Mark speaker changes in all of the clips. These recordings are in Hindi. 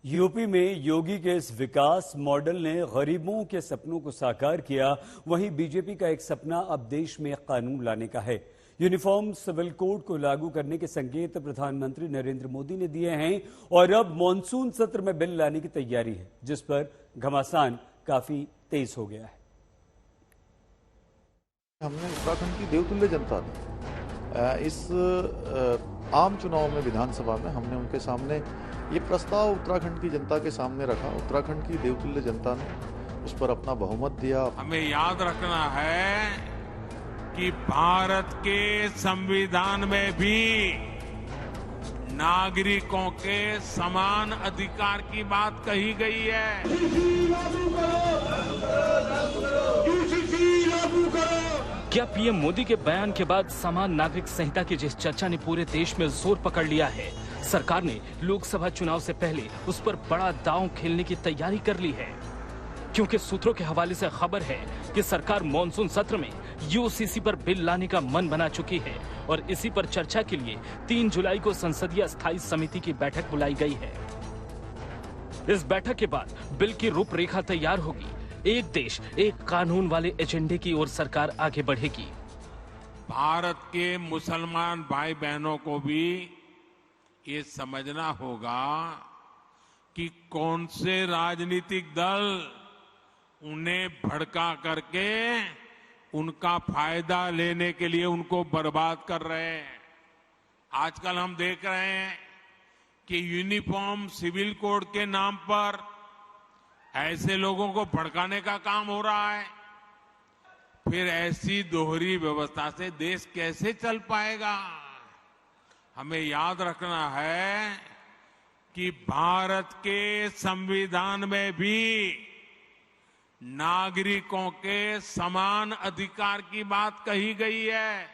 Speaker 1: यूपी में योगी के इस विकास मॉडल ने गरीबों के सपनों को साकार किया। वहीं बीजेपी का एक सपना अब देश में कानून लाने का है। यूनिफॉर्म सिविल कोड को लागू करने के संकेत प्रधानमंत्री नरेंद्र मोदी ने दिए हैं और अब मॉनसून सत्र में बिल लाने की तैयारी है, जिस पर घमासान काफी तेज हो गया है।
Speaker 2: हमने उत्तराखंड की देवतुल्य जनता ने इस आम चुनाव में विधानसभा में हमने उनके सामने ये प्रस्ताव उत्तराखंड की जनता के सामने रखा। उत्तराखंड की देवतुल्य जनता ने उस पर अपना बहुमत दिया।
Speaker 3: हमें याद रखना है कि भारत के संविधान में भी नागरिकों के समान अधिकार की बात कही गई है।
Speaker 4: क्या पीएम मोदी के बयान के बाद समान नागरिक संहिता की जिस चर्चा ने पूरे देश में जोर पकड़ लिया है, सरकार ने लोकसभा चुनाव से पहले उस पर बड़ा दांव खेलने की तैयारी कर ली है। क्योंकि सूत्रों के हवाले से खबर है कि सरकार मॉनसून सत्र में यूसीसी पर बिल लाने का मन बना चुकी है और इसी पर चर्चा के लिए 3 जुलाई को संसदीय स्थायी समिति की बैठक बुलाई गई है। इस बैठक के बाद बिल की रूपरेखा तैयार होगी। एक देश एक कानून वाले एजेंडे की ओर सरकार आगे बढ़ेगी।
Speaker 3: भारत के मुसलमान भाई बहनों को भी ये समझना होगा कि कौन से राजनीतिक दल उन्हें भड़का करके उनका फायदा लेने के लिए उनको बर्बाद कर रहे हैं। आजकल हम देख रहे हैं कि यूनिफॉर्म सिविल कोड के नाम पर ऐसे लोगों को भड़काने का काम हो रहा है। फिर ऐसी दोहरी व्यवस्था से देश कैसे चल पाएगा? हमें याद रखना है कि भारत के संविधान में भी नागरिकों के समान अधिकार की बात कही गई है।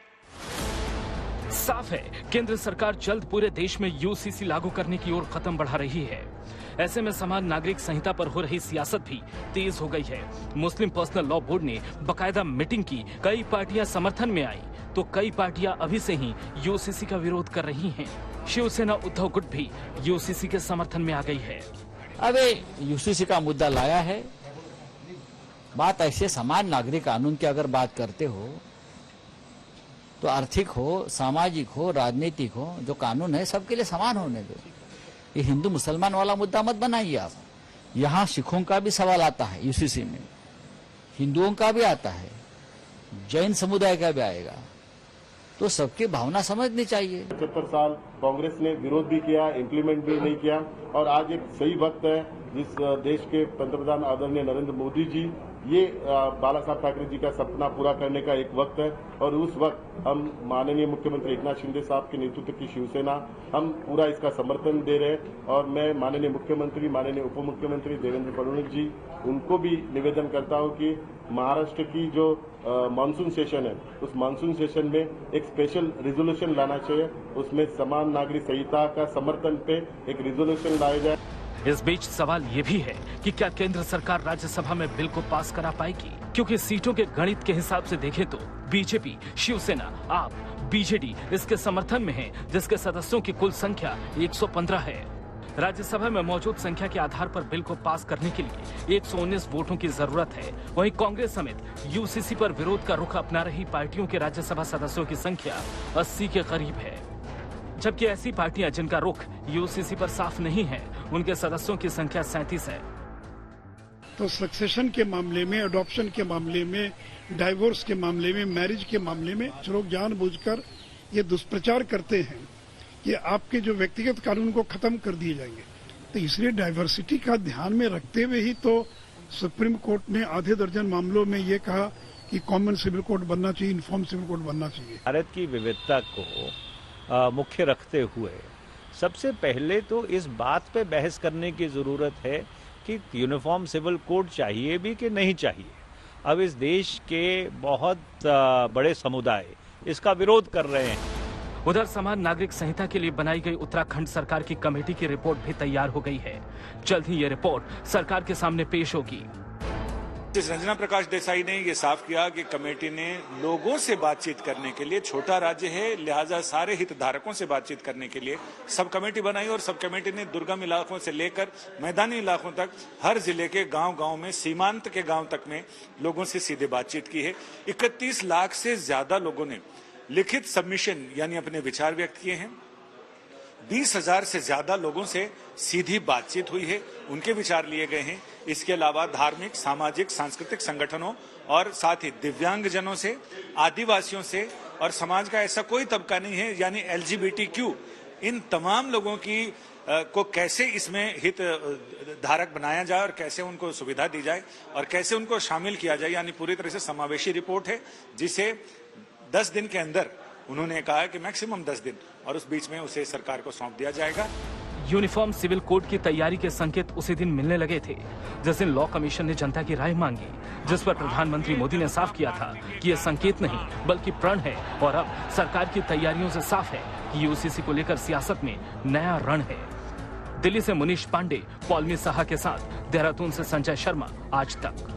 Speaker 4: साफ है, केंद्र सरकार जल्द पूरे देश में यूसीसी लागू करने की ओर कदम बढ़ा रही है। ऐसे में समान नागरिक संहिता पर हो रही सियासत भी तेज हो गई है। मुस्लिम पर्सनल लॉ बोर्ड ने बकायदा मीटिंग की। कई पार्टियां समर्थन में आई तो कई पार्टियां अभी से ही यूसीसी का विरोध कर रही हैं। शिवसेना उद्धव गुट भी यूसीसी के समर्थन में आ गई है।
Speaker 5: अबे यूसीसी का मुद्दा लाया है, बात ऐसे समान नागरिक कानून की अगर बात करते हो तो आर्थिक हो, सामाजिक हो, राजनीतिक हो, जो कानून है सबके लिए समान होने दो। ये हिंदू मुसलमान वाला मुद्दा मत बनाइए आप। यहाँ सिखों का भी सवाल आता है यूसीसी में, हिंदुओं का भी आता है, जैन समुदाय का भी आएगा, तो सबकी भावना समझनी चाहिए।
Speaker 6: 75 साल कांग्रेस ने विरोध भी किया, इम्प्लीमेंट भी नहीं किया और आज एक सही वक्त है जिस देश के पंतप्रधान आदरणीय नरेंद्र मोदी जी ये बाला साहब ठाकरे जी का सपना पूरा करने का एक वक्त है और उस वक्त हम माननीय मुख्यमंत्री एकनाथ शिंदे साहब के नेतृत्व की शिवसेना हम पूरा इसका समर्थन दे रहे हैं और मैं माननीय मुख्यमंत्री, माननीय उप मुख्यमंत्री देवेंद्र फडणवीस जी उनको भी निवेदन करता हूं कि महाराष्ट्र की जो मानसून सेशन है उस मानसून सेशन में एक स्पेशल रिजोल्यूशन लाना चाहिए। उसमें समान नागरिक संहिता का समर्थन पे एक रिजोल्यूशन लाया जाए।
Speaker 4: इस बीच सवाल ये भी है कि क्या केंद्र सरकार राज्यसभा में बिल को पास करा पाएगी? क्योंकि सीटों के गणित के हिसाब से देखें तो बीजेपी, शिवसेना, आप, बीजेडी इसके समर्थन में है, जिसके सदस्यों की कुल संख्या 115 है। राज्यसभा में मौजूद संख्या के आधार पर बिल को पास करने के लिए 119 वोटों की जरूरत है। वहीं कांग्रेस समेत यूसीसी पर विरोध का रुख अपना रही पार्टियों के राज्यसभा सदस्यों की संख्या 80 के करीब है। जबकि ऐसी पार्टियां जिनका रुख यूसीसी पर साफ नहीं है, उनके सदस्यों की संख्या 37 है।
Speaker 7: तो सक्सेशन के मामले में, अडॉप्शन के मामले में, डाइवोर्स के मामले में, मैरिज के मामले में लोग जानबूझकर ये दुष्प्रचार करते हैं कि आपके जो व्यक्तिगत कानून को खत्म कर दिए जाएंगे। तो इसलिए डाइवर्सिटी का ध्यान में रखते हुए ही तो सुप्रीम कोर्ट ने आधे दर्जन मामलों में ये कहा कि कॉमन सिविल कोड बनना चाहिए, यूनिफॉर्म सिविल कोड बनना चाहिए।
Speaker 8: भारत की विविधता को मुख्य रखते हुए सबसे पहले तो इस बात पे बहस करने की जरूरत है कि यूनिफॉर्म सिविल कोड चाहिए भी कि नहीं चाहिए। अब इस देश के बहुत बड़े समुदाय इसका विरोध कर रहे हैं।
Speaker 4: उधर समान नागरिक संहिता के लिए बनाई गई उत्तराखंड सरकार की कमेटी की रिपोर्ट भी तैयार हो गई है। जल्द ही ये रिपोर्ट सरकार के सामने पेश होगी।
Speaker 9: रंजना प्रकाश देसाई ने ये साफ किया कि कमेटी ने लोगों से बातचीत करने के लिए, छोटा राज्य है लिहाजा सारे हितधारकों से बातचीत करने के लिए सब कमेटी बनाई और सब कमेटी ने दुर्गम इलाकों से लेकर मैदानी इलाकों तक हर जिले के गांव-गांव में, सीमांत के गांव तक में लोगों से सीधे बातचीत की है। 31 लाख से ज्यादा लोगों ने लिखित सबमिशन यानी अपने विचार व्यक्त किए हैं। 20,000 से ज्यादा लोगों से सीधी बातचीत हुई है, उनके विचार लिए गए हैं। इसके अलावा धार्मिक, सामाजिक, सांस्कृतिक संगठनों और साथ ही दिव्यांगजनों से, आदिवासियों से और समाज का ऐसा कोई तबका नहीं है यानी LGBTQ, इन तमाम लोगों की को कैसे इसमें हित धारक बनाया जाए और कैसे उनको सुविधा दी जाए और कैसे उनको शामिल किया जाए, यानी पूरी तरह से समावेशी रिपोर्ट है जिसे 10 दिन के अंदर उन्होंने कहा कि मैक्सिमम 10 दिन और उस बीच में उसे सरकार को सौंप दिया जाएगा।
Speaker 4: यूनिफॉर्म सिविल कोड की तैयारी के संकेत उसी दिन मिलने लगे थे जिस दिन लॉ कमीशन ने जनता की राय मांगी, जिस पर प्रधानमंत्री मोदी ने साफ किया था कि यह संकेत नहीं बल्कि प्रण है। और अब सरकार की तैयारियों से साफ है कि यूसीसी को लेकर सियासत में नया रण है। दिल्ली से मुनीश पांडे, पॉलमी साहा के साथ देहरादून से संजय शर्मा, आज तक।